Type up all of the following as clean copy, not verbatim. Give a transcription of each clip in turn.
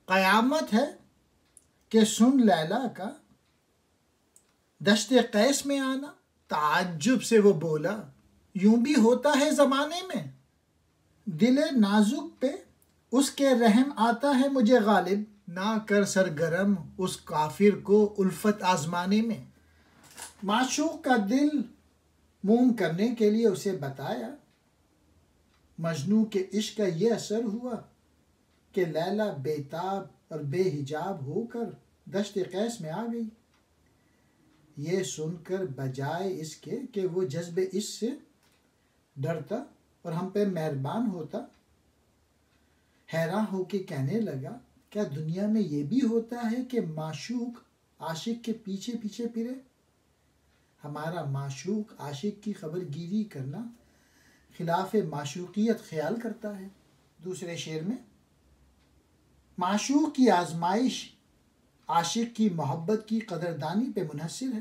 قیامت ہے کہ سن لیلا کا دشت قیس میں آنا۔ تعجب سے وہ بولا، یوں بھی ہوتا ہے زمانے میں؟ دل نازک پہ اس کے رحم آتا ہے مجھے غالب، نہ کر سرگرم اس کافر کو الفت آزمانے میں۔ معشوق کا دل موم کرنے کے لیے اسے بتایا، مجنوں کے عشق کا یہ اثر ہوا کہ لیلا بے تاب اور بے حجاب ہو کر دشت قیس میں آ گئی۔ یہ سن کر بجائے اس کے کہ وہ جذب عشق سے ڈرتا اور ہم پہ مہربان ہوتا، حیران ہو کے کہنے لگا، کیا دنیا میں یہ بھی ہوتا ہے کہ معشوق عاشق کے پیچھے پیچھے پھرے؟ ہمارا معشوق عاشق کی خبر گیری کرنا خلاف معشوقیت خیال کرتا ہے۔ دوسرے شعر میں، معشوق کی آزمائش عاشق کی محبت کی قدردانی پہ منحصر ہے۔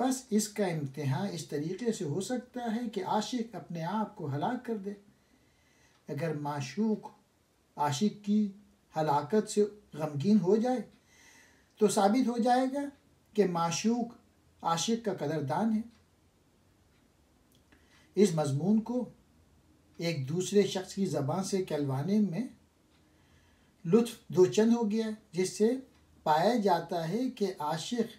بس اس کا امتحان اس طریقے سے ہو سکتا ہے کہ عاشق اپنے آپ کو ہلاک کر دے۔ اگر معشوق عاشق کی ہلاکت سے غمگین ہو جائے تو ثابت ہو جائے گا کہ معشوق عاشق کا قدردان ہے۔ اس مضمون کو ایک دوسرے شخص کی زبان سے کہلوانے میں لطف دوچند ہو گیا، جس سے پایا جاتا ہے کہ عاشق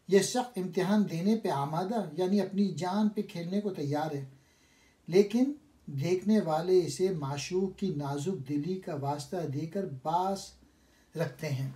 یہ سخت امتحان دینے پہ آمادہ، یعنی اپنی جان پہ کھیلنے کو تیار ہے، لیکن دیکھنے والے اسے معشوق کی نازک دلی کا واسطہ دے کر باز رکھتے ہیں۔